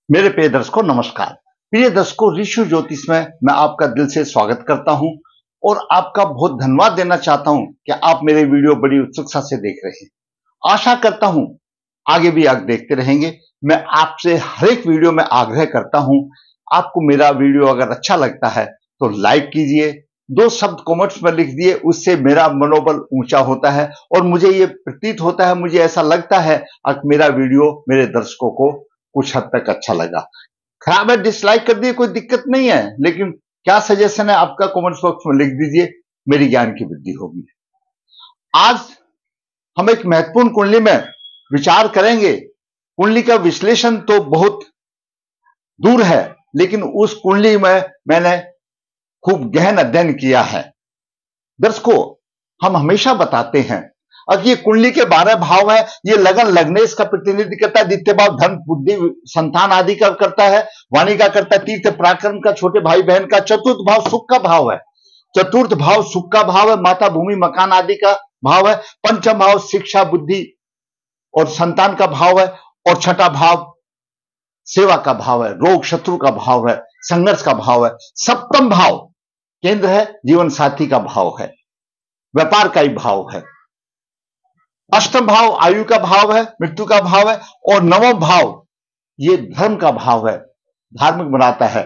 मेरे प्रिय दर्शकों नमस्कार। प्रिय दर्शकों, ऋषि ज्योतिष में मैं आपका दिल से स्वागत करता हूं और आपका बहुत धन्यवाद देना चाहता हूं कि आप मेरे वीडियो बड़ी उत्सुकता से देख रहे हैं। आशा करता हूं आगे भी आप देखते रहेंगे। मैं आपसे हर एक वीडियो में आग्रह करता हूं, आपको मेरा वीडियो अगर अच्छा लगता है तो लाइक कीजिए, 2 शब्द कमेंट्स में लिख दिए, उससे मेरा मनोबल ऊंचा होता है और मुझे ये प्रतीत होता है, मुझे ऐसा लगता है कि मेरा वीडियो मेरे दर्शकों को कुछ हद तक अच्छा लगा। खराब है डिसलाइक कर दिए, कोई दिक्कत नहीं है, लेकिन क्या सजेशन है आपका कमेंट्स बॉक्स में लिख दीजिए, मेरी ज्ञान की वृद्धि होगी। आज हम एक महत्वपूर्ण कुंडली में विचार करेंगे। कुंडली का विश्लेषण तो बहुत दूर है, लेकिन उस कुंडली में मैंने खूब गहन अध्ययन किया है। दर्शकों, हम हमेशा बताते हैं अब ये कुंडली के 12 भाव है, ये लगन लग्नेश का प्रतिनिधि करता है, द्वितीय भाव धन बुद्धि संतान आदि का करता है, वाणी का करता है, तीर्थ पराक्रम का, छोटे भाई बहन का, चतुर्थ भाव सुख का भाव है, चतुर्थ भाव सुख का भाव है, माता भूमि मकान आदि का भाव है, पंचम भाव शिक्षा बुद्धि और संतान का भाव है, और छठा भाव सेवा का भाव है, रोग शत्रु का भाव है, संघर्ष का भाव है, सप्तम भाव केंद्र है, जीवन साथी का भाव है, व्यापार का ही भाव है, अष्टम भाव आयु का भाव है, मृत्यु का भाव है, और नवम भाव ये धर्म का भाव है, धार्मिक बनाता है,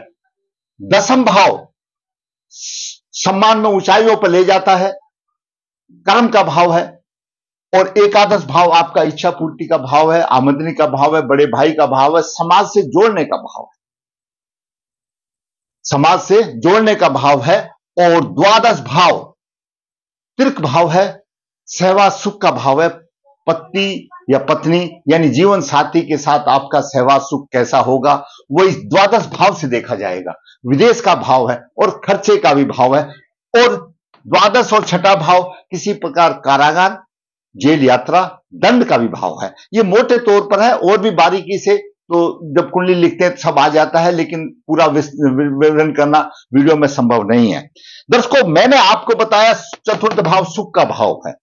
दसम भाव सम्मान में ऊंचाइयों पर ले जाता है, कर्म का भाव है, और एकादश भाव आपका इच्छा पूर्ति का भाव है, आमदनी का भाव है, बड़े भाई का भाव है, समाज से जोड़ने का भाव है, समाज से जोड़ने का भाव है, और द्वादश भाव तीर्थ भाव है, सेवा सुख का भाव है, पति या पत्नी यानी जीवन साथी के साथ आपका सेवा सुख कैसा होगा वो इस द्वादश भाव से देखा जाएगा। विदेश का भाव है और खर्चे का भी भाव है, और द्वादश और छठा भाव किसी प्रकार कारागार जेल यात्रा दंड का भी भाव है। ये मोटे तौर पर है, और भी बारीकी से तो जब कुंडली लिखते हैं सब आ जाता है, लेकिन पूरा विवरण करना वीडियो में संभव नहीं है। दर्शकों, मैंने आपको बताया चतुर्थ भाव सुख का भाव है,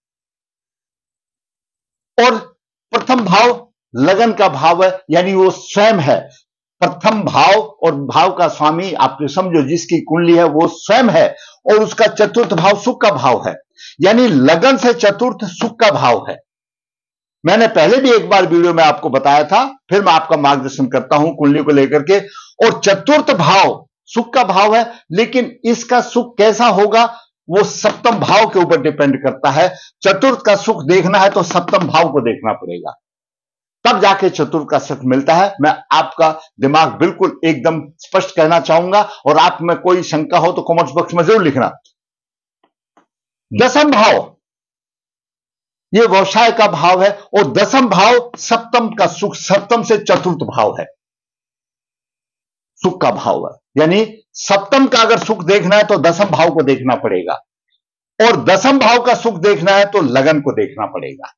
और प्रथम भाव लगन का भाव है, यानी वो स्वयं है। प्रथम भाव और भाव का स्वामी आप समझो जिसकी कुंडली है वो स्वयं है, और उसका चतुर्थ भाव सुख का भाव है, यानी लगन से चतुर्थ सुख का भाव है। मैंने पहले भी एक बार वीडियो में आपको बताया था, फिर मैं आपका मार्गदर्शन करता हूं कुंडली को लेकर के। और चतुर्थ भाव सुख का भाव है, लेकिन इसका सुख कैसा होगा वो सप्तम भाव के ऊपर डिपेंड करता है। चतुर्थ का सुख देखना है तो सप्तम भाव को देखना पड़ेगा, तब जाके चतुर्थ का सुख मिलता है। मैं आपका दिमाग बिल्कुल एकदम स्पष्ट कहना चाहूंगा, और आप में कोई शंका हो तो कमेंट्स बॉक्स में जरूर लिखना। दसम भाव ये व्यवसाय का भाव है, और दसम भाव सप्तम का सुख, सप्तम से चतुर्थ भाव है, सुख का भाव है। यानी सप्तम का अगर सुख देखना है तो दसम भाव को देखना पड़ेगा, और दसम भाव का सुख देखना है तो लगन को देखना पड़ेगा।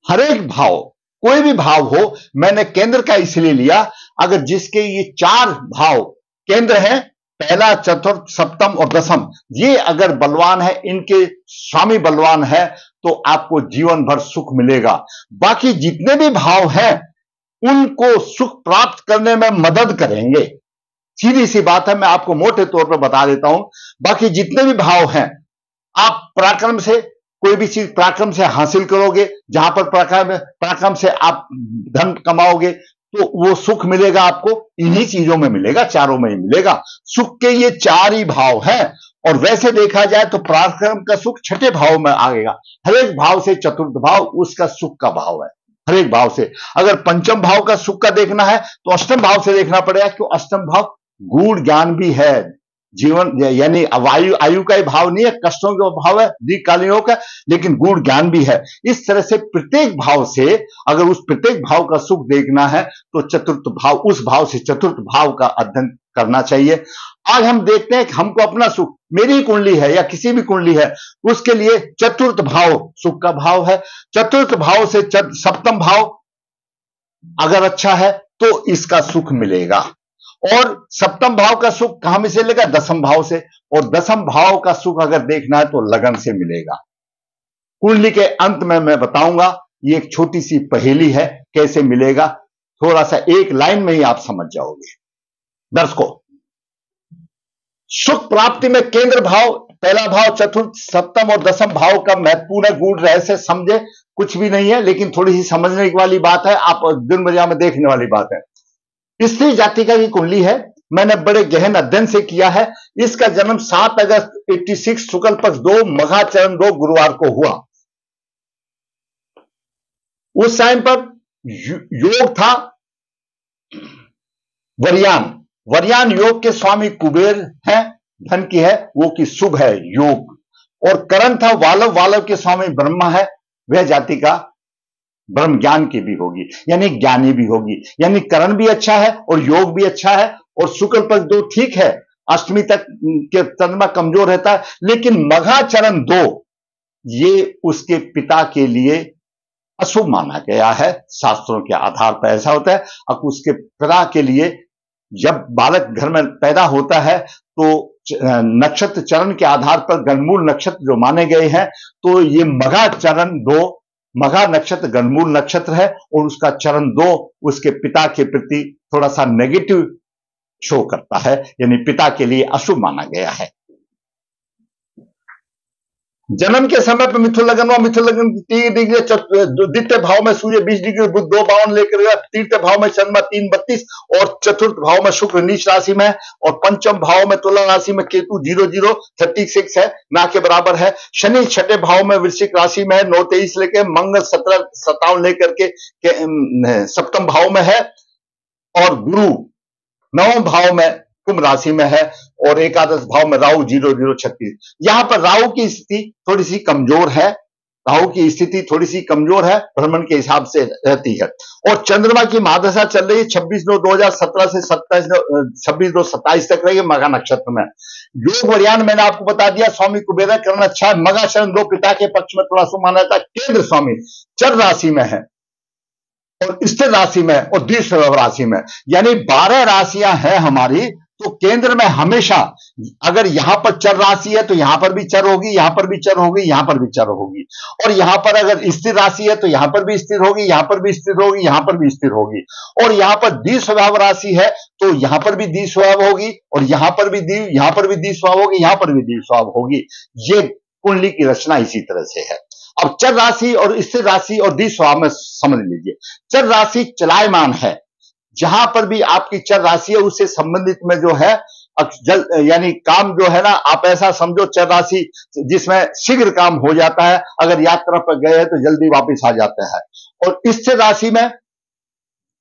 हर एक भाव, कोई भी भाव हो, मैंने केंद्र का इसलिए लिया, अगर जिसके ये 4 भाव केंद्र हैं, पहला चतुर्थ सप्तम और दसम, ये अगर बलवान है, इनके स्वामी बलवान है, तो आपको जीवन भर सुख मिलेगा। बाकी जितने भी भाव हैं उनको सुख प्राप्त करने में मदद करेंगे, सीधी सी बात है, मैं आपको मोटे तौर पर बता देता हूं। बाकी जितने भी भाव हैं, आप पराक्रम से कोई भी चीज पराक्रम से हासिल करोगे, जहां पर पराक्रम से आप धन कमाओगे तो वो सुख मिलेगा आपको, इन्हीं चीजों में मिलेगा, चारों में ही मिलेगा। सुख के ये 4 ही भाव हैं, और वैसे देखा जाए तो पराक्रम का सुख छठे भाव में आएगा। हर एक भाव से चतुर्थ भाव उसका सुख का भाव है, हर एक भाव से। अगर पंचम भाव का सुख का देखना है तो अष्टम भाव से देखना पड़ेगा, क्यों अष्टम भाव गूढ़ ज्ञान भी है, जीवन यानी आयु का ही भाव नहीं है, कष्टों का भाव है, दीर्घकालीनों का, लेकिन गूढ़ ज्ञान भी है। इस तरह से प्रत्येक भाव से अगर उस प्रत्येक भाव का सुख देखना है तो चतुर्थ भाव, उस भाव से चतुर्थ भाव का अध्ययन करना चाहिए। आज हम देखते हैं कि हमको अपना सुख, मेरी कुंडली है या किसी भी कुंडली है, उसके लिए चतुर्थ भाव सुख का भाव है। चतुर्थ भाव से सप्तम भाव अगर अच्छा है तो इसका सुख मिलेगा, और सप्तम भाव का सुख कहां से मिलेगा? दसम भाव से, और दसम भाव का सुख अगर देखना है तो लगन से मिलेगा। कुंडली के अंत में मैं बताऊंगा, ये एक छोटी सी पहेली है कैसे मिलेगा। थोड़ा सा एक लाइन में ही आप समझ जाओगे। दर्शकों, सुख प्राप्ति में केंद्र भाव, पहला भाव, चतुर्थ, सप्तम और दसम भाव का महत्वपूर्ण गूढ़ रहस्य समझे कुछ भी नहीं है, लेकिन थोड़ी सी समझने वाली बात है, आप दिन भर में देखने वाली बात है। स्त्री जातिका की कुंडली है, मैंने बड़े गहन अध्ययन से किया है। इसका जन्म 7 अगस्त 86 शुक्ल पक्ष 2 मघा चरण 2 गुरुवार को हुआ। उस टाइम पर योग था वरयान। वरयान योग के स्वामी कुबेर हैं, धन की है, वो की शुभ है योग। और करण था वालव। वालव के स्वामी ब्रह्मा है, वह जाति का ब्रह्म ज्ञान की भी होगी, यानी ज्ञानी भी होगी, यानी करण भी अच्छा है और योग भी अच्छा है। और शुक्ल पक्ष 2 ठीक है, अष्टमी तक के चंद्रमा कमजोर रहता है, लेकिन मघा चरण 2 ये उसके पिता के लिए अशुभ माना गया है। शास्त्रों के आधार पर ऐसा होता है। अब उसके पिता के लिए जब बालक घर में पैदा होता है तो नक्षत्र चरण के आधार पर गणमूल नक्षत्र जो माने गए हैं, तो ये मघा चरण 2 मघा नक्षत्र गणमूल नक्षत्र है और उसका चरण 2 उसके पिता के प्रति थोड़ा सा नेगेटिव शो करता है, यानी पिता के लिए अशुभ माना गया है। जन्म के समय पर मिथुन लगन हुआ। मिथुन लगन 3 डिग्री, द्वितीय भाव में सूर्य 20 डिग्री, बुध 2 लेकर गया, तृतीय भाव में चंद्रमा 3:32 और चतुर्थ भाव में शुक्र नीच राशि में, और पंचम भाव में तुला राशि में केतु 0036 है, ना के बराबर है। शनि छठे भाव में वृश्चिक राशि में है, 9:23 लेकर, मंगल 17:57 लेकर के सप्तम भाव में है, और गुरु 9वें भाव में कुंभ राशि में है, और एकादश भाव में राहु 0036। यहां पर राहु की स्थिति थोड़ी सी कमजोर है, राहु की स्थिति थोड़ी सी कमजोर है, भ्रमण के हिसाब से रहती है। और चंद्रमा की महादशा चल रही है 26/9/2017 से 26/9/27 तक रही है मघा नक्षत्र में। योग वरयान मैंने आपको बता दिया, स्वामी कुबेर करण अच्छा है। मघा चरण 2 पिता के पक्ष में थोड़ा सा माना जाता है। केंद्र स्वामी चर राशि में है और स्थिर राशि में और द्विस्वभाव राशि में, यानी 12 राशियां हैं हमारी। तो केंद्र में हमेशा अगर यहां पर चर राशि है तो यहां पर भी चर होगी, यहां पर भी चर होगी, यहां पर भी चर होगी। और यहां पर अगर स्थिर राशि है तो यहां पर भी स्थिर होगी, यहां पर भी स्थिर होगी, यहां पर भी स्थिर होगी। और यहां पर द्विस्वभाव राशि है तो यहां पर भी द्विस्वभाव होगी, और यहां पर भी द्विस्वभाव होगी, यहां पर भी द्विस्वभाव होगी। ये कुंडली की रचना इसी तरह से है। अब चर राशि और स्थिर राशि और द्विस्वभाव में समझ लीजिए। चर राशि चलायमान है, जहां पर भी आपकी चर राशि है उससे संबंधित में जो है यानी काम जो है ना, आप ऐसा समझो चर राशि जिसमें शीघ्र काम हो जाता है, अगर यात्रा पर गए हैं तो जल्दी वापस आ जाता है। और स्थिर राशि में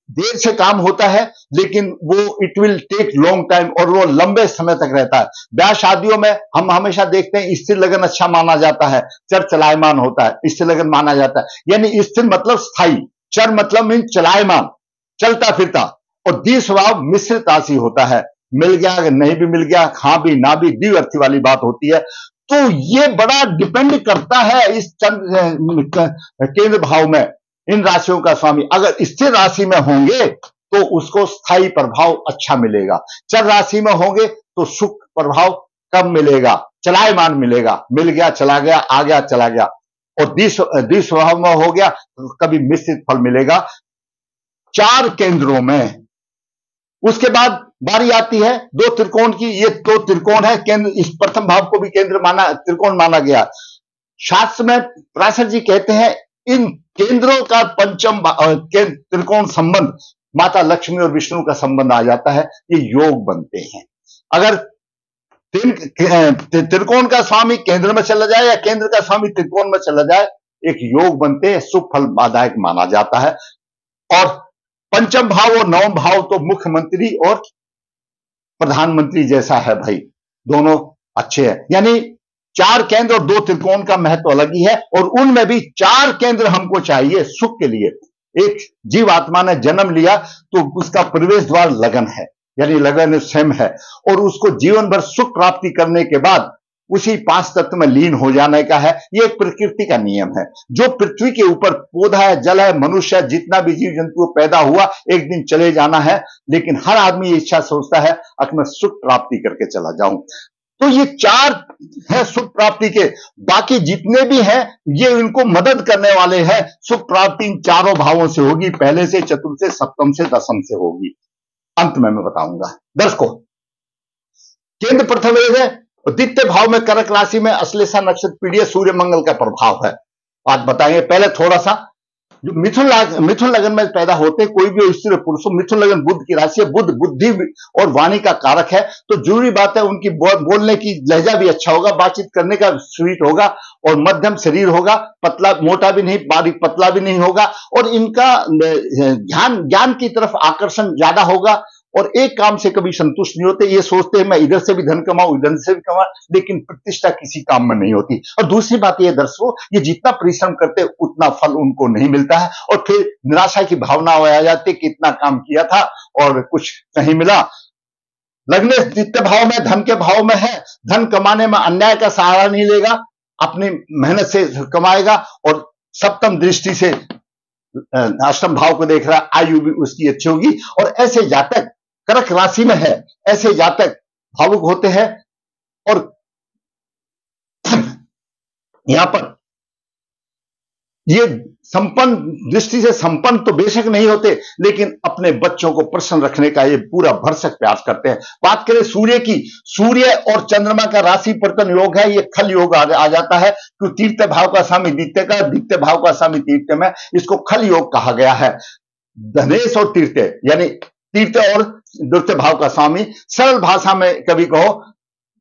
देर से काम होता है, लेकिन वो it will take long time, और वो लंबे समय तक रहता है। ब्याह शादियों में हम हमेशा देखते हैं स्थिर लगन अच्छा माना जाता है, चर चलायमान होता है, स्थिर लगन माना जाता है। यानी स्थिर मतलब स्थायी, चर मतलब मीन चलायमान, चलता फिरता, और द्विस्वभाव मिश्रित राशि होता है। मिल गया, अगर नहीं भी मिल गया, हाँ भी ना भी, द्विअर्थी वाली बात होती है। तो ये बड़ा डिपेंड करता है इस केंद्र भाव में इन राशियों का स्वामी अगर स्थिर राशि में होंगे तो उसको स्थायी प्रभाव अच्छा मिलेगा। चर राशि में होंगे तो सुख प्रभाव कम मिलेगा, चलायमान मिलेगा, मिल गया चला गया, आ गया चला गया। और द्विस्वभाव में हो गया तो कभी मिश्रित फल मिलेगा 4 केंद्रों में। उसके बाद बारी आती है 2 त्रिकोण की। ये 2 त्रिकोण है, केंद्र, इस प्रथम भाव को भी केंद्र माना, त्रिकोण माना गया। शास्त्र में पराशर जी कहते हैं इन केंद्रों का पंचम त्रिकोण संबंध माता लक्ष्मी और विष्णु का संबंध आ जाता है, ये योग बनते हैं। अगर त्रिकोण का स्वामी केंद्र में चला जाए या केंद्र का स्वामी त्रिकोण में चला जाए, एक योग बनते हैं, शुभ फलदायक माना जाता है। और पंचम भाव और नवम भाव तो मुख्यमंत्री और प्रधानमंत्री जैसा है भाई, दोनों अच्छे हैं। यानी 4 केंद्र और 2 त्रिकोण का महत्व अलग ही है, और उनमें भी 4 केंद्र हमको चाहिए सुख के लिए। एक जीव आत्मा ने जन्म लिया तो उसका प्रवेश द्वार लगन है, यानी लगन स्वयं है, और उसको जीवन भर सुख प्राप्ति करने के बाद उसी 5 तत्व में लीन हो जाने का है। ये एक प्रकृति का नियम है। जो पृथ्वी के ऊपर पौधा है, जल है, मनुष्य है, जितना भी जीव जंतु पैदा हुआ एक दिन चले जाना है, लेकिन हर आदमी ये इच्छा सोचता है कि मैं सुख प्राप्ति करके चला जाऊं। तो ये चार है सुख प्राप्ति के, बाकी जितने भी हैं ये इनको मदद करने वाले हैं। सुख प्राप्ति इन चारों भावों से होगी, पहले से, चतुर्थ से, सप्तम से, दसम से होगी। अंत में मैं बताऊंगा। दर्शकों, केंद्र प्रथम है, द्वितीय भाव में कर्क राशि में अश्लेषा नक्षत्र पीढ़ी सूर्य मंगल का प्रभाव है। आज बताएंगे। पहले थोड़ा सा, जो मिथुन लगन में पैदा होते कोई भी स्त्री पुरुष, मिथुन लगन बुध की राशि है, बुध बुद्धि और वाणी का कारक है, तो जरूरी बात है उनकी बोलने की लहजा भी अच्छा होगा, बातचीत करने का स्वीट होगा और मध्यम शरीर होगा, पतला मोटा भी नहीं, बारीक पतला भी नहीं होगा, और इनका ज्ञान की तरफ आकर्षण ज्यादा होगा और एक काम से कभी संतुष्ट नहीं होते। ये सोचते हैं मैं इधर से भी धन कमाऊं, इधर से भी कमाऊं, लेकिन प्रतिष्ठा किसी काम में नहीं होती। और दूसरी बात ये दर्शकों, ये जितना परिश्रम करते उतना फल उनको नहीं मिलता है और फिर निराशा की भावना आ जाती है कि इतना काम किया था और कुछ नहीं मिला। लग्न द्वितीय भाव में धन के भाव में है, धन कमाने में अन्याय का सहारा नहीं लेगा, अपनी मेहनत से कमाएगा और सप्तम दृष्टि से अष्टम भाव को देख रहा है, आयु भी उसकी अच्छी होगी। और ऐसे जातक कर्क राशि में है, ऐसे जातक भावुक होते हैं और यहां पर ये संपन्न दृष्टि से संपन्न तो बेशक नहीं होते, लेकिन अपने बच्चों को प्रसन्न रखने का ये पूरा भरसक प्रयास करते हैं। बात करें सूर्य की, सूर्य और चंद्रमा का राशि परिवर्तन योग है, ये खल योग आ जाता है। तो तीर्थ भाव का स्वामी द्वितीय का, द्वितीय भाव का स्वामी तीर्थ में, इसको खल योग कहा गया है। धनेश और तीर्थ यानी तीर्थ और द्वितीय भाव का स्वामी, सरल भाषा में कभी कहो,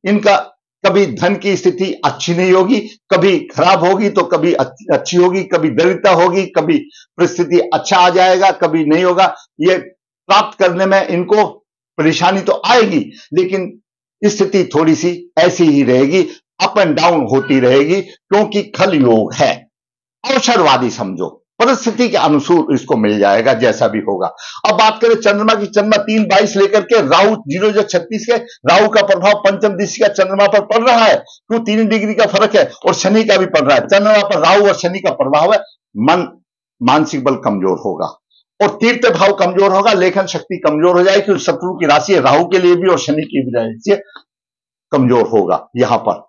इनका कभी धन की स्थिति अच्छी नहीं होगी, कभी खराब होगी तो कभी अच्छी होगी, कभी दरिद्रता होगी, कभी परिस्थिति अच्छा आ जाएगा, कभी नहीं होगा। ये प्राप्त करने में इनको परेशानी तो आएगी, लेकिन स्थिति थोड़ी सी ऐसी ही रहेगी, अप एंड डाउन होती रहेगी, क्योंकि खल योग है। अवसरवादी समझो, परिस्थिति के अनुसार इसको मिल जाएगा जैसा भी होगा। अब बात करें चंद्रमा की, चंद्रमा 3/22 लेकर के राहु 0-36 के, राहु का प्रभाव पंचम दृष्टि का चंद्रमा पर पड़ रहा है, क्यों 3 डिग्री का फर्क है, और शनि का भी पड़ रहा है। चंद्रमा पर राहु और शनि का प्रभाव है, मानसिक बल कमजोर होगा और तीर्थ भाव कमजोर होगा, लेखन शक्ति कमजोर हो जाएगी। शत्रु की राशि है, राहु के लिए भी और शनि की भी राशि कमजोर होगा। यहां पर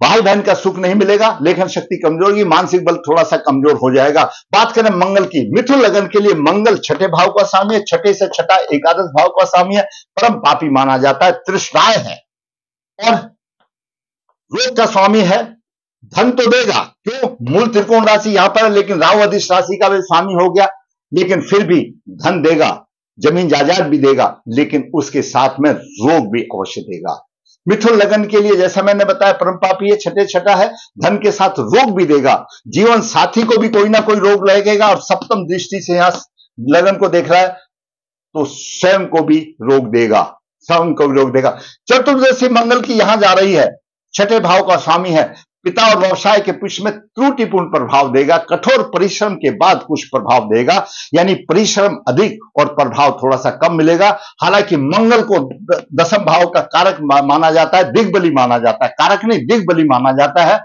भाई बहन का सुख नहीं मिलेगा, लेखन शक्ति कमजोर होगी, मानसिक बल थोड़ा सा कमजोर हो जाएगा। बात करें मंगल की, मिथुन लगन के लिए मंगल छठे भाव का स्वामी है, छठे से छठा एकादश भाव का स्वामी है, परम पापी माना जाता है, तृष्णाय है और रोग का स्वामी है। धन तो देगा, क्यों, मूल त्रिकोण राशि यहां पर है, लेकिन राहु अधिष्ठ राशि का भी स्वामी हो गया, लेकिन फिर भी धन देगा, जमीन जायदाद भी देगा, लेकिन उसके साथ में रोग भी अवश्य देगा। मिथुन लगन के लिए जैसा मैंने बताया परम पापी है, छठा है, धन के साथ रोग भी देगा, जीवन साथी को भी कोई ना कोई रोग लगेगा और सप्तम दृष्टि से यहां लगन को देख रहा है तो स्वयं को भी रोग देगा, स्वयं को भी रोग देगा। चतुर्दशी मंगल की यहां जा रही है, छठे भाव का स्वामी है, पिता और व्यवसाय के पक्ष में त्रुटिपूर्ण प्रभाव देगा, कठोर परिश्रम के बाद कुछ प्रभाव देगा, यानी परिश्रम अधिक और प्रभाव थोड़ा सा कम मिलेगा। हालांकि मंगल को दसम भाव का कारक माना जाता है, दिग्बली माना जाता है, कारक नहीं दिग्बली माना जाता है,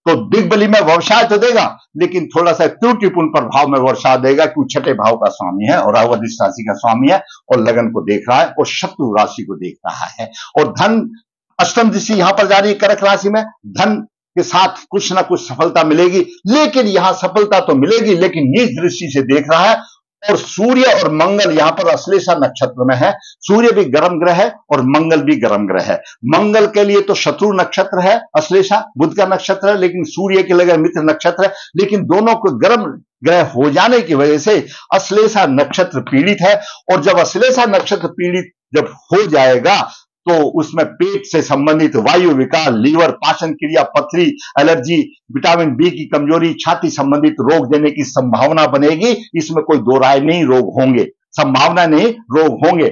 तो दिग्बली में व्यवसाय तो देगा, लेकिन थोड़ा सा त्रुटिपूर्ण प्रभाव में व्यवसाय देगा, क्योंकि छठे भाव का स्वामी है और राहु अधिष्ठ राशि का स्वामी है और लगन को देख रहा है और शत्रु राशि को देख रहा है। और धन अष्टम दृष्टि यहां पर जा रही है कर्क राशि में, धन के साथ कुछ ना कुछ सफलता मिलेगी, लेकिन यहां सफलता तो मिलेगी लेकिन नीच दृष्टि से देख रहा है। और सूर्य और मंगल यहां पर अश्लेषा नक्षत्र में है, सूर्य भी गर्म ग्रह है और मंगल भी गर्म ग्रह है। मंगल के लिए तो शत्रु नक्षत्र है अश्लेषा, बुध का नक्षत्र है, लेकिन सूर्य के लिए मित्र नक्षत्र है, लेकिन दोनों को गर्म ग्रह हो जाने की वजह से अश्लेषा नक्षत्र पीड़ित है। और जब अश्लेषा नक्षत्र पीड़ित जब हो जाएगा तो उसमें पेट से संबंधित वायु विकार, लीवर, पाचन क्रिया, पथरी, एलर्जी, विटामिन बी की कमजोरी, छाती संबंधित रोग देने की संभावना बनेगी। इसमें कोई दो राय नहीं, रोग होंगे, संभावना नहीं, रोग होंगे।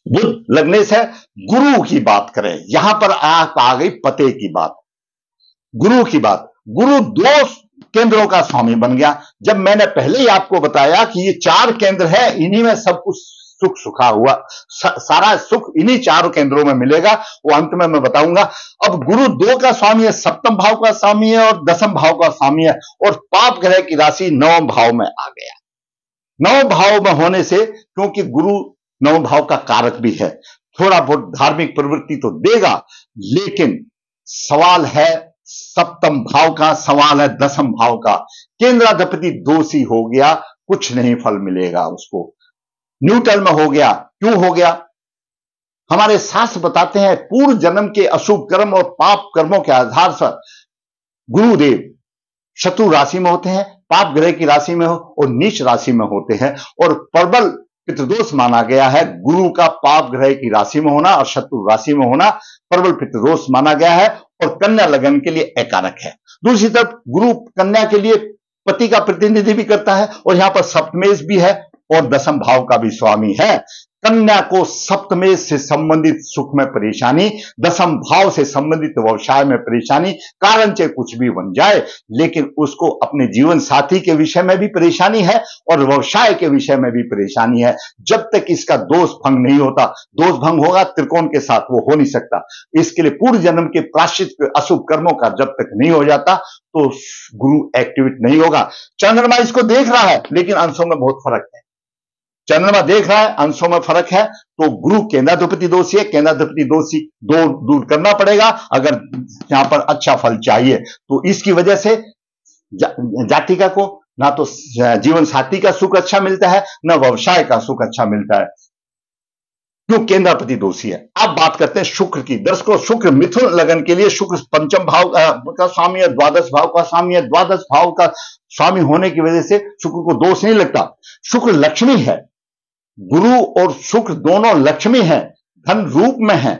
बुध लग्नेश है। गुरु की बात करें, यहां पर आ गई पते की बात, गुरु की बात। गुरु 2 केंद्रों का स्वामी बन गया। जब मैंने पहले ही आपको बताया कि ये 4 केंद्र है, इन्हीं में सब कुछ सुख सुखा हुआ, सारा सुख इन्हीं 4 केंद्रों में मिलेगा, वो अंत में मैं बताऊंगा। अब गुरु 2 का स्वामी है, सप्तम भाव का स्वामी है और दसम भाव का स्वामी है, और पाप ग्रह की राशि 9वें भाव में आ गया। 9वें भाव में होने से, क्योंकि गुरु नवम भाव का कारक भी है, थोड़ा बहुत धार्मिक प्रवृत्ति तो देगा, लेकिन सवाल है सप्तम भाव का, सवाल है दसम भाव का। केंद्राधिपति दोषी हो गया, कुछ नहीं फल मिलेगा उसको, न्यूट्रल में हो गया। क्यों हो गया? हमारे शास्त्र बताते हैं पूर्व जन्म के अशुभ कर्म और पाप कर्मों के आधार पर गुरुदेव शत्रु राशि में होते हैं, पाप ग्रह की राशि में हो और नीच राशि में होते हैं, और प्रबल पितृदोष माना गया है गुरु का पाप ग्रह की राशि में होना और शत्रु राशि में होना प्रबल पितृदोष माना गया है, और कन्या लगन के लिए अकारक है। दूसरी तरफ गुरु कन्या के लिए पति का प्रतिनिधि भी करता है, और यहां पर सप्तमेश भी है और दसम भाव का भी स्वामी है। कन्या को सप्तमेश से संबंधित सुख में परेशानी, दसम भाव से संबंधित व्यवसाय में परेशानी, कारण चाहे कुछ भी बन जाए, लेकिन उसको अपने जीवन साथी के विषय में भी परेशानी है और व्यवसाय के विषय में भी परेशानी है। जब तक इसका दोष भंग नहीं होता, दोष भंग होगा त्रिकोण के साथ, वो हो नहीं सकता। इसके लिए पूर्व जन्म के प्रायश्चित अशुभ कर्मों का जब तक नहीं हो जाता तो गुरु एक्टिवेट नहीं होगा। चंद्रमा इसको देख रहा है, लेकिन अंशों में बहुत फर्क है। चंद्रमा देख रहा है, अंशों में फर्क है, तो गुरु केंद्राधिपति दोषी है, केंद्राधिपति दोषी दो दूर करना पड़ेगा अगर यहां पर अच्छा फल चाहिए। तो इसकी वजह से जातिका को ना तो जीवन साथी का सुख अच्छा मिलता है, ना व्यवसाय का सुख अच्छा मिलता है, क्यों? केंद्राधिपति दोषी है। अब बात करते हैं शुक्र की। दर्शकों, शुक्र मिथुन लगन के लिए शुक्र पंचम भाव का स्वामी है, द्वादश भाव का स्वामी है। द्वादश भाव का स्वामी होने की वजह से शुक्र को दोष नहीं लगता। शुक्र लक्ष्मी है, गुरु और शुक्र दोनों लक्ष्मी हैं, धन रूप में हैं,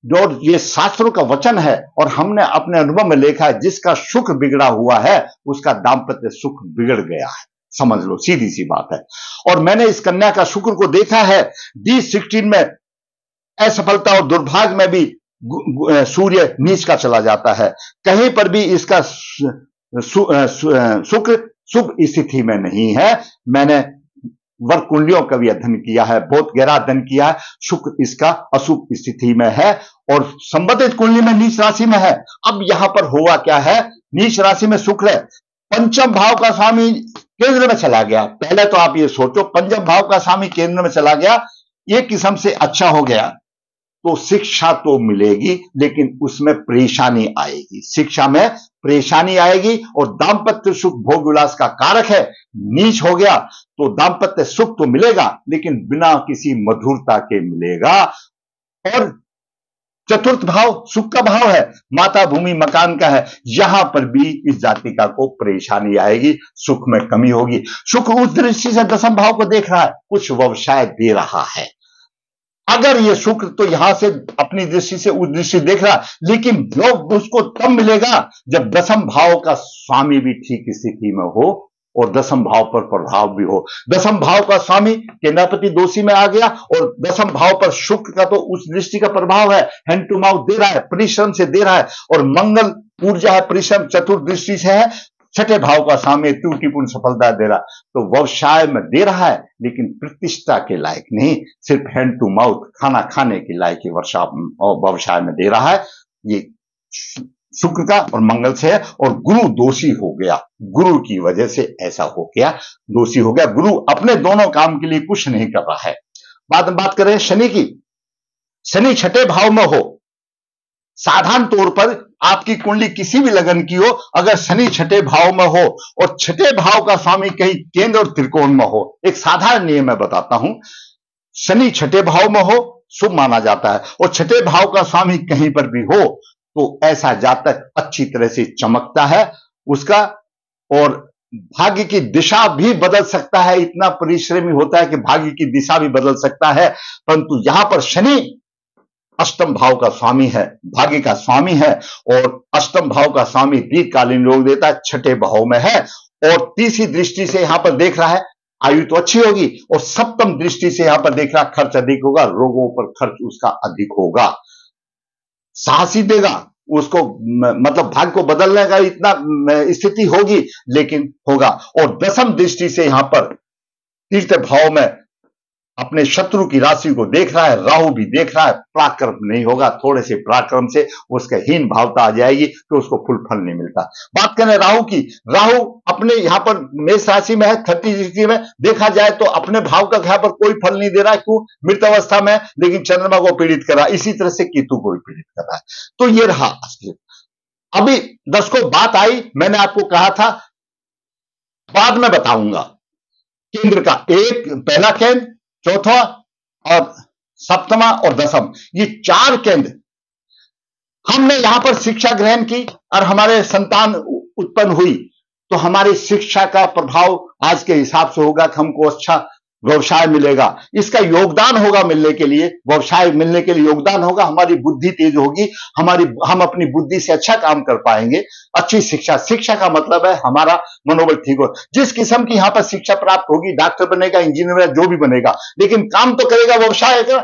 और ये शास्त्रों का वचन है, और हमने अपने अनुभव में देखा है जिसका शुक्र बिगड़ा हुआ है उसका दाम्पत्य सुख बिगड़ गया है, समझ लो, सीधी सी बात है। और मैंने इस कन्या का शुक्र को देखा है, D16 में असफलता और दुर्भाग्य में भी सूर्य नीच का चला जाता है, कहीं पर भी इसका शुक्र शुभ स्थिति में नहीं है। मैंने वर्ग कुंडलियों का भी अध्ययन किया है, बहुत गहरा अध्ययन किया है, शुक्र इसका अशुभ स्थिति में है और संबंधित कुंडली में नीच राशि में है। अब यहां पर हुआ क्या है, नीच राशि में शुक्र है, पंचम भाव का स्वामी केंद्र में चला गया। पहले तो आप ये सोचो, पंचम भाव का स्वामी केंद्र में चला गया, एक किस्म से अच्छा हो गया, तो शिक्षा तो मिलेगी लेकिन उसमें परेशानी आएगी, शिक्षा में परेशानी आएगी। और दाम्पत्य सुख भोग विलास का कारक है, नीच हो गया तो दाम्पत्य सुख तो मिलेगा लेकिन बिना किसी मधुरता के मिलेगा। और चतुर्थ भाव सुख का भाव है, माता भूमि मकान का है, यहां पर भी इस जातिका को परेशानी आएगी, सुख में कमी होगी। शुक्र उस दृष्टि से दसम भाव को देख रहा है, कुछ व्यवसाय दे रहा है। अगर ये शुक्र तो यहां से अपनी दृष्टि से उस दृष्टि देख रहा, लेकिन योग उसको तब मिलेगा जब दसम भाव का स्वामी भी ठीक स्थिति में हो और दसम भाव पर प्रभाव भी हो। दसम भाव का स्वामी केंद्राधिपति दोषी में आ गया और दसम भाव पर शुक्र का तो उस दृष्टि का प्रभाव है, हैंड टू माउथ दे रहा है, परिश्रम से दे रहा है, और मंगल ऊर्जा है, परिश्रम चतुर्दृष्टि से है, छठे भाव का स्वामी त्रुटिपूर्ण सफलता दे रहा। तो व्यवसाय में दे रहा है लेकिन प्रतिष्ठा के लायक नहीं, सिर्फ हैंड टू माउथ खाना खाने के लायक व्यवसाय में दे रहा है। ये शुक्र का और मंगल से है, और गुरु दोषी हो गया, गुरु की वजह से ऐसा हो गया, दोषी हो गया। गुरु अपने दोनों काम के लिए कुछ नहीं कर रहा है। बाद में बात करें शनि की। शनि छठे भाव में हो, साधारण तौर पर आपकी कुंडली किसी भी लगन की हो, अगर शनि छठे भाव में हो और छठे भाव का स्वामी कहीं केंद्र और त्रिकोण में हो, एक साधारण नियम मैं बताता हूं, शनि छठे भाव में हो शुभ माना जाता है, और छठे भाव का स्वामी कहीं पर भी हो तो ऐसा जातक अच्छी तरह से चमकता है उसका, और भाग्य की दिशा भी बदल सकता है, इतना परिश्रमी होता है कि भाग्य की दिशा भी बदल सकता है। परंतु यहां पर शनि अष्टम भाव का स्वामी है, भाग्य का स्वामी है, और अष्टम भाव का स्वामी दीर्घकालीन योग देता है, छठे भाव में है, और तीसरी दृष्टि से यहां पर देख रहा है आयु तो अच्छी होगी, और सप्तम दृष्टि से यहां पर देख रहा खर्च अधिक होगा, रोगों पर खर्च उसका अधिक होगा, साहसी देगा उसको, मतलब भाग्य को बदलने का इतना स्थिति होगी लेकिन होगा। और दसम दृष्टि से यहां पर तीसरे भाव में अपने शत्रु की राशि को देख रहा है, राहु भी देख रहा है, पराक्रम नहीं होगा। थोड़े से पराक्रम से उसके हीन भावता आ जाएगी तो उसको फुल फल नहीं मिलता। बात करें राहु की, राहु अपने यहां पर मेष राशि में है, 30 में देखा जाए तो अपने भाव का यहां पर कोई फल नहीं दे रहा है। क्यों? मृत अवस्था में, लेकिन चंद्रमा को पीड़ित कर रहा है। इसी तरह से केतु को भी पीड़ित कर रहा है। तो ये रहा असली। अभी दर्शकों बात आई, मैंने आपको कहा था बाद में बताऊंगा केंद्र का, एक पहला केंद्र, चौथा और सप्तमा और दसम, ये 4 केंद्र हमने यहां पर शिक्षा ग्रहण की और हमारे संतान उत्पन्न हुई तो हमारी शिक्षा का प्रभाव आज के हिसाब से होगा कि हमको अच्छा व्यवसाय मिलेगा। इसका योगदान होगा मिलने के लिए, व्यवसाय मिलने के लिए योगदान होगा। हमारी बुद्धि तेज होगी, हम अपनी बुद्धि से अच्छा काम कर पाएंगे। अच्छी शिक्षा, शिक्षा का मतलब है हमारा मनोबल ठीक हो। जिस किस्म की यहां पर शिक्षा प्राप्त होगी, डॉक्टर बनेगा, इंजीनियर, जो भी बनेगा, लेकिन काम तो करेगा व्यवसाय का,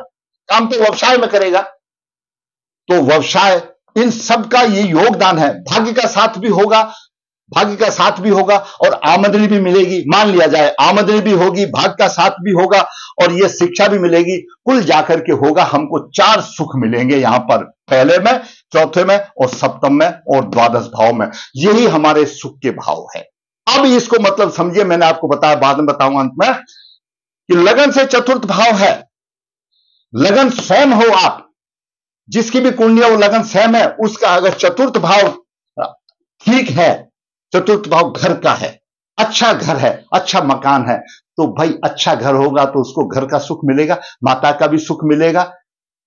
काम तो व्यवसाय में करेगा। तो व्यवसाय, इन सब का ये योगदान है। भाग्य का साथ भी होगा, भाग्य का साथ भी होगा और आमदनी भी मिलेगी। मान लिया जाए आमदनी भी होगी, भाग्य का साथ भी होगा और यह शिक्षा भी मिलेगी। कुल जाकर के होगा हमको 4 सुख मिलेंगे यहां पर, पहले में, चौथे में और सप्तम में और द्वादश भाव में। यही हमारे सुख के भाव है। अब इसको मतलब समझिए, मैंने आपको बताया, बाद में बताऊंगा अंत में, कि लगन से चतुर्थ भाव है। लगन स्वयं हो आप, जिसकी भी कुंडली वो लगन स्वयं है, उसका अगर चतुर्थ भाव ठीक है, चतुर्थ भाव घर का है, अच्छा घर है, अच्छा मकान है, तो भाई अच्छा घर होगा तो उसको घर का सुख मिलेगा, माता का भी सुख मिलेगा।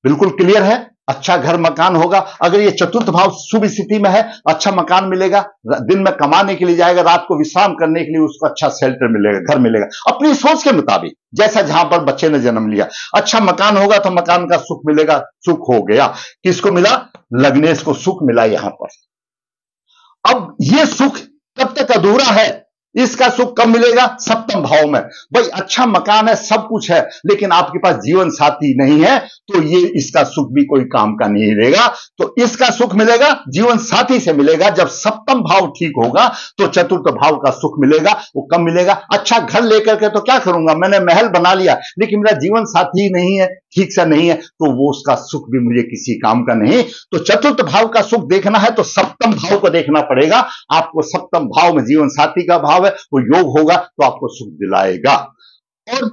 बिल्कुल क्लियर है। अच्छा घर मकान होगा। अगर ये चतुर्थ भाव शुभ स्थिति में है, अच्छा मकान मिलेगा, दिन में कमाने के लिए जाएगा, रात को विश्राम करने के लिए उसको अच्छा शेल्टर मिलेगा, घर मिलेगा, अपनी सोच के मुताबिक, जैसा जहां पर बच्चे ने जन्म लिया। अच्छा मकान होगा तो मकान का सुख मिलेगा। सुख हो गया, किसको मिला? लग्नेश को सुख मिला यहां पर। अब ये सुख कब तक अधूरा है? इसका सुख कब मिलेगा? सप्तम भाव में। भाई अच्छा मकान है, सब कुछ है, लेकिन आपके पास जीवन साथी नहीं है तो ये इसका सुख भी कोई काम का नहीं रहेगा। तो इसका सुख मिलेगा जीवन साथी से मिलेगा। जब सप्तम भाव ठीक होगा तो चतुर्थ भाव का सुख मिलेगा। वो कब मिलेगा? अच्छा घर लेकर के तो क्या करूंगा, मैंने महल बना लिया, लेकिन मेरा जीवन साथी ही नहीं है, ठीक से नहीं है, तो वो उसका सुख भी मुझे किसी काम का नहीं। तो चतुर्थ भाव का सुख देखना है तो सप्तम भाव को देखना पड़ेगा आपको। सप्तम भाव में जीवन साथी का भाव है, वो योग होगा तो आपको सुख दिलाएगा। और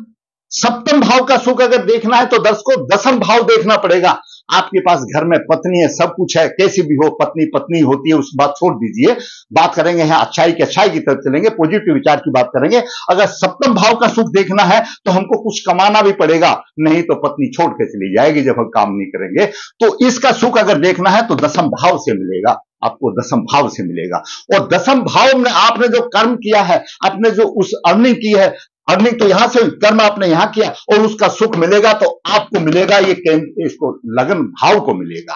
सप्तम भाव का सुख अगर देखना है तो दर्शकों दसम भाव देखना पड़ेगा। आपके पास घर में पत्नी है, सब कुछ है, कैसी भी हो, पत्नी पत्नी होती है, उस बात छोड़ दीजिए। बात करेंगे यहाँ अच्छाई की तरफ चलेंगे, पॉजिटिव विचार की बात करेंगे। अगर सप्तम भाव का सुख देखना है तो हमको कुछ कमाना भी पड़ेगा, नहीं तो पत्नी छोड़ के चली जाएगी जब हम काम नहीं करेंगे। तो इसका सुख अगर देखना है तो दसम भाव से मिलेगा, आपको दसम भाव से मिलेगा। और दसम भाव में आपने जो कर्म किया है, आपने जो उस अर्निंग की है, अर्निंग तो यहां से कर्म आपने यहां किया और उसका सुख मिलेगा तो आपको मिलेगा, ये केंद्र, इसको लगन भाव को मिलेगा।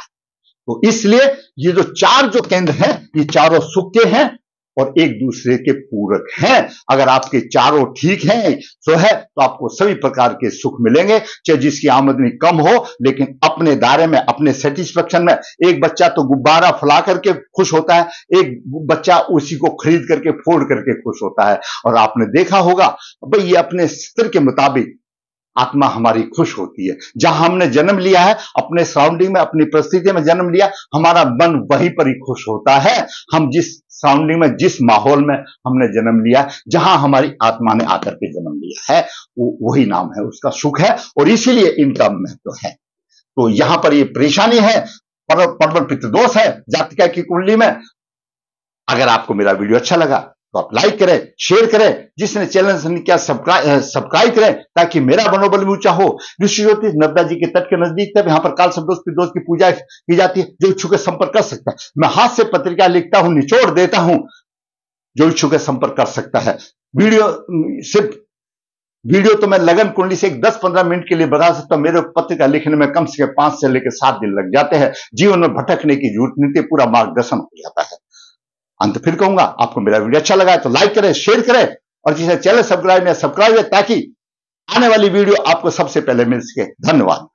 तो इसलिए ये जो 4 जो केंद्र हैं, ये चारों सुख के हैं और एक दूसरे के पूरक हैं। अगर आपके चारों ठीक हैं तो है तो आपको सभी प्रकार के सुख मिलेंगे, चाहे जिसकी आमदनी कम हो, लेकिन अपने दायरे में, अपने सेटिस्फेक्शन में। एक बच्चा तो गुब्बारा फुला करके खुश होता है, एक बच्चा उसी को खरीद करके फोड़ करके खुश होता है। और आपने देखा होगा भाई, ये अपने स्तर के मुताबिक आत्मा हमारी खुश होती है। जहां हमने जन्म लिया है, अपने सराउंडिंग में, अपनी परिस्थिति में जन्म लिया, हमारा मन वहीं पर ही खुश होता है। हम जिस सराउंडिंग में, जिस माहौल में हमने जन्म लिया, जहां हमारी आत्मा ने आकर के जन्म लिया है, वही नाम है उसका सुख है। और इसीलिए इनका महत्व है। तो यहां पर ये परेशानी है, पर्वत पितृदोष है जातिका की कुंडली में। अगर आपको मेरा वीडियो अच्छा लगा तो आप लाइक करें, शेयर करें, जिसने चैनल से किया सब्सक्राइब करें, ताकि मेरा मनोबल भी ऊंचा हो। ऋषि ज्योतिष नर्मदा जी के तट के नजदीक तक यहाँ पर काल प्रदोष पितृदोष की पूजा की जाती है। जो इच्छुक है संपर्क कर सकता है। मैं हाथ से पत्रिका लिखता हूं, निचोड़ देता हूं, जो इच्छुक है संपर्क कर सकता है। वीडियो तो मैं लगन कुंडली से 10-15 मिनट के लिए बता सकता हूं। मेरे पत्रिका लिखने में कम से कम 5 से लेकर 7 दिन लग जाते हैं। जीवन में भटकने की जरूरत नहीं, पूरा मार्गदर्शन हो जाता है। अंत फिर कहूंगा, आपको मेरा वीडियो अच्छा लगा है तो लाइक करें, शेयर करें, और जिसे चैनल सब्सक्राइब है ताकि आने वाली वीडियो आपको सबसे पहले मिल सके। धन्यवाद।